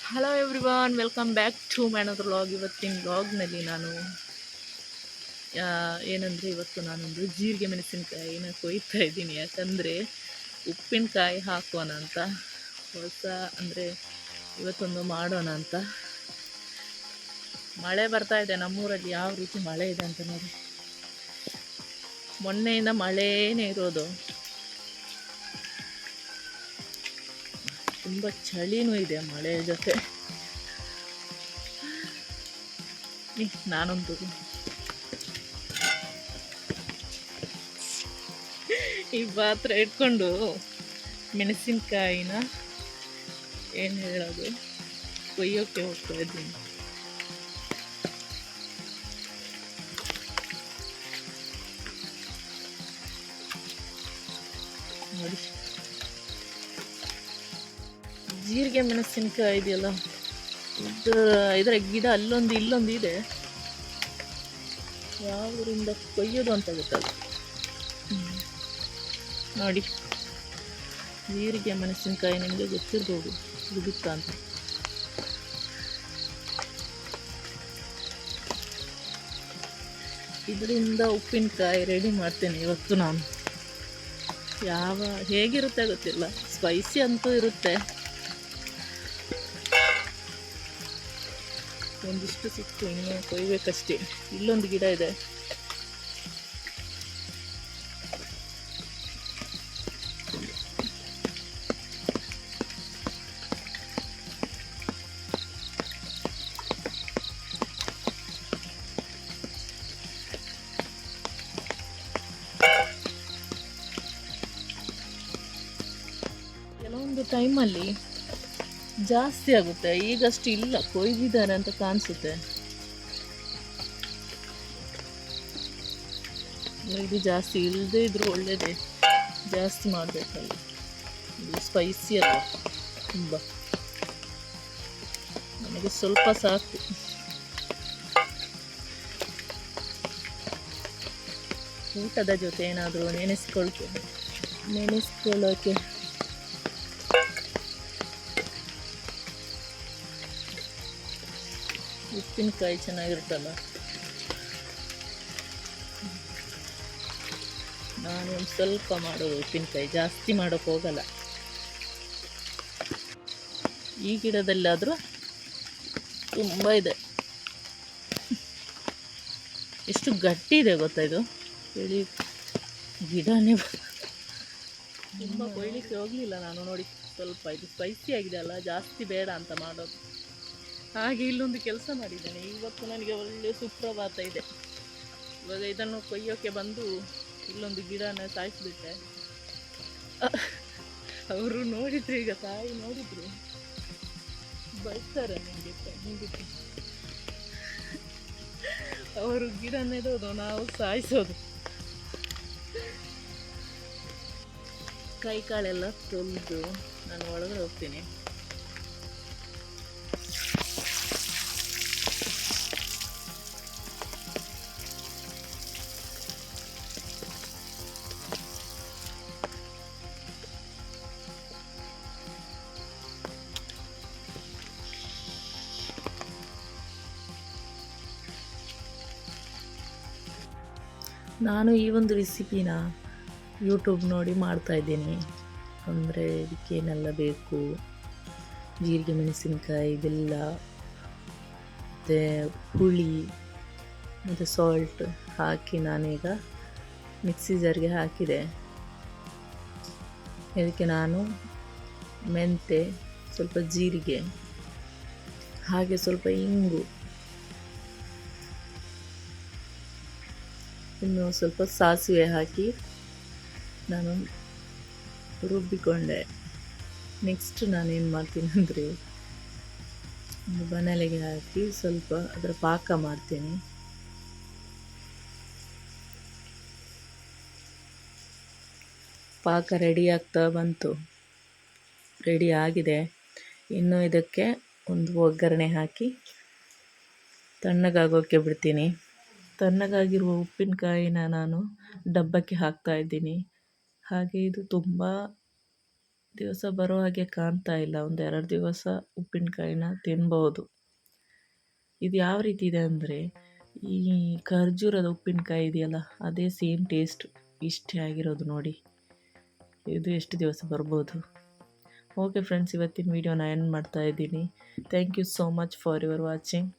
Hello everyone, welcome back to my another vlog. ಇವತ್ತಿನ ವ್ಲಾಗ್ನಲ್ಲಿ ನಾನು ಏನಂದರೆ ಇವತ್ತು ನಾನೊಂದು ಜೀರಿಗೆ ಮೆಣಸಿನ್ಕಾಯಿನ ಕೊಯ್ತಾ ಇದ್ದೀನಿ. ಯಾಕಂದರೆ ಉಪ್ಪಿನಕಾಯಿ ಹಾಕೋಣ ಅಂತ, ಹೊಸ ಅಂದರೆ ಇವತ್ತೊಂದು ಮಾಡೋಣ ಅಂತ. ಮಳೆ ಬರ್ತಾ ಇದೆ ನಮ್ಮೂರಲ್ಲಿ. ಯಾವ ರೀತಿ ಮಳೆ ಇದೆ ಅಂತ ನೋಡಿ. ಮೊನ್ನೆಯಿಂದ ಮಳೆನೇ ಇರೋದು. ತುಂಬ ಚಳಿನೂ ಇದೆ ಮಳೆ ಜೊತೆ. ನಾನೊಂದು ಈ ಪಾತ್ರೆ ಇಟ್ಕೊಂಡು ಮೆಣಸಿನ್ಕಾಯಿನ ಏನು ಹೇಳೋದು ಕೊಯ್ಯೋಕ್ಕೆ ಹೋಗ್ತಾ ಇದ್ದೀನಿ. ನೋಡಿ, ಜೀರಿಗೆ ಮೆಣಸಿನ್ಕಾಯಿ ಇದೆಯಲ್ಲ, ಇದರ ಗಿಡ ಅಲ್ಲೊಂದು ಇಲ್ಲೊಂದು ಇದೆ. ಯಾವುದರಿಂದ ಕೊಯ್ಯೋದು ಅಂತ ಗೊತ್ತಲ್ಲ. ನೋಡಿ, ಜೀರಿಗೆ ಮೆಣಸಿನ್ಕಾಯಿ ನಿಮಗೆ ಗೊತ್ತಿರ್ಬೋದು ಗುಡುತ್ತಾ ಅಂತ. ಇದರಿಂದ ಉಪ್ಪಿನಕಾಯಿ ರೆಡಿ ಮಾಡ್ತೇನೆ ಇವತ್ತು ನಾನು. ಹೇಗಿರುತ್ತೆ ಗೊತ್ತಿಲ್ಲ, ಸ್ಪೈಸಿ ಅಂತೂ ಇರುತ್ತೆ. ಒಂದಿಷ್ಟು ಸಿಕ್ತು, ಇನ್ನೂ ಕೊಯ್ಬೇಕಷ್ಟೇ. ಇಲ್ಲೊಂದು ಗಿಡ ಇದೆ. ಕೆಲವೊಂದು ಟೈಮಲ್ಲಿ ಜಾಸ್ತಿ ಆಗುತ್ತೆ, ಈಗಷ್ಟು ಇಲ್ಲ, ಕೊಯ್ದಿದ್ದಾರೆ ಅಂತ ಕಾಣಿಸುತ್ತೆ. ಇದು ಜಾಸ್ತಿ ಇಲ್ಲದೇ ಇದ್ರೂ ಒಳ್ಳೆಯದೇ, ಜಾಸ್ತಿ ಮಾಡಬೇಕಲ್ಲ. ಇದು ಸ್ಪೈಸಿ ಅಲ್ಲ ತುಂಬ, ನನಗೆ ಸ್ವಲ್ಪ ಸಾಕು. ಊಟದ ಜೊತೆ ಏನಾದರೂ ನೆನೆಸ್ಕೊಳ್ಳೋಕೆ ಉಪ್ಪಿನಕಾಯಿ ಚೆನ್ನಾಗಿರುತ್ತಲ್ಲ. ನಾನು ಒಂದು ಸ್ವಲ್ಪ ಮಾಡೋದು ಉಪ್ಪಿನಕಾಯಿ, ಜಾಸ್ತಿ ಮಾಡೋಕ್ಕೆ ಹೋಗಲ್ಲ. ಈ ಗಿಡದಲ್ಲಾದರೂ ತುಂಬ ಇದೆ. ಎಷ್ಟು ಗಟ್ಟಿ ಇದೆ ಗೊತ್ತಾ ಇದು. ಗಿಡನೇ ತುಂಬ ಕೊಯ್ಲಿಕ್ಕೆ ಹೋಗಲಿಲ್ಲ ನಾನು. ನೋಡಿ, ಸ್ವಲ್ಪ ಇದು ಸ್ಪೈಸಿ ಆಗಿದೆ ಅಲ್ಲ, ಜಾಸ್ತಿ ಬೇಡ ಅಂತ ಮಾಡೋದು. ಹಾಗೆ ಇಲ್ಲೊಂದು ಕೆಲಸ ಮಾಡಿದ್ದೇನೆ. ಇವತ್ತು ನನಗೆ ಒಳ್ಳೆಯ ಸುಪ್ರಭಾತ ಇದೆ. ಇವಾಗ ಇದನ್ನು ಕೊಯ್ಯೋಕ್ಕೆ ಬಂದು ಇಲ್ಲೊಂದು ಗಿಡನ ಸಾಯಿಸಿಬಿಟ್ಟೆ. ಅವರು ನೋಡಿದ್ರು, ಈಗ ತಾಯಿ ನೋಡಿದ್ರು ಬೈತಾರೆ ನನಗೆ. ಅವರು ಗಿಡ ನೆಡೋದು, ನಾವು ಸಾಯಿಸೋದು. ಕೈ ಕಾಳೆಲ್ಲ ತೊಳೆದು ನಾನು ಒಳಗಡೆ ಹೋಗ್ತೀನಿ. ನಾನು ಈ ಒಂದು ರೆಸಿಪಿನ ಯೂಟ್ಯೂಬ್ ನೋಡಿ ಮಾಡ್ತಾಯಿದ್ದೀನಿ. ಅಂದರೆ ಇದಕ್ಕೇನೆಲ್ಲ ಬೇಕು, ಜೀರಿಗೆ ಮೆಣಸಿನ್ಕಾಯಿ, ಬೆಲ್ಲ, ಮತ್ತು ಹುಳಿ ಮತ್ತು ಸಾಲ್ಟ್ ಹಾಕಿ ನಾನೀಗ ಮಿಕ್ಸಿ ಜಾರ್ಗೆ ಹಾಕಿದೆ. ಇದಕ್ಕೆ ನಾನು ಮೆಂತೆ, ಸ್ವಲ್ಪ ಜೀರಿಗೆ, ಹಾಗೆ ಸ್ವಲ್ಪ ಇಂಗು, ಇನ್ನು ಸ್ವಲ್ಪ ಸಾಸಿವೆ ಹಾಕಿ ನಾನು ರುಬ್ಬಿಕೊಂಡೆ. ನೆಕ್ಸ್ಟ್ ನಾನೇನು ಮಾಡ್ತೀನಿ ಅಂದರೆ, ಒಂದು ಬಾಣಲೆಗೆ ಹಾಕಿ ಸ್ವಲ್ಪ ಅದರ ಪಾಕ ಮಾಡ್ತೀನಿ. ಪಾಕ ರೆಡಿ ಆಗ್ತಾ ಬಂತು, ರೆಡಿ ಆಗಿದೆ. ಇನ್ನು ಇದಕ್ಕೆ ಒಂದು ಒಗ್ಗರಣೆ ಹಾಕಿ ತಣ್ಣಗಾಗೋಕ್ಕೆ ಬಿಡ್ತೀನಿ. ತಣ್ಣಗಾಗಿರುವ ಉಪ್ಪಿನಕಾಯಿನ ನಾನು ಡಬ್ಬಕ್ಕೆ ಹಾಕ್ತಾಯಿದ್ದೀನಿ. ಹಾಗೆ ಇದು ತುಂಬ ದಿವಸ ಬರೋ ಹಾಗೆ ಕಾಣ್ತಾ ಇಲ್ಲ. ಒಂದು 2 ದಿವಸ ಉಪ್ಪಿನಕಾಯಿನ ತಿನ್ಬೋದು. ಇದು ಯಾವ ರೀತಿ ಇದೆ ಅಂದರೆ, ಈ ಖರ್ಜೂರದ ಉಪ್ಪಿನಕಾಯಿ ಇದೆಯಲ್ಲ, ಅದೇ ಸೇಮ್ ಟೇಸ್ಟ್ ಇಷ್ಟೇ ಆಗಿರೋದು ನೋಡಿ. ಇದು ಎಷ್ಟು ದಿವಸ ಬರ್ಬೋದು. ಓಕೆ ಫ್ರೆಂಡ್ಸ್, ಇವತ್ತಿನ ವೀಡಿಯೋನ ಎಂಡ್ ಮಾಡ್ತಾ ಇದ್ದೀನಿ. Thank you so much for your watching.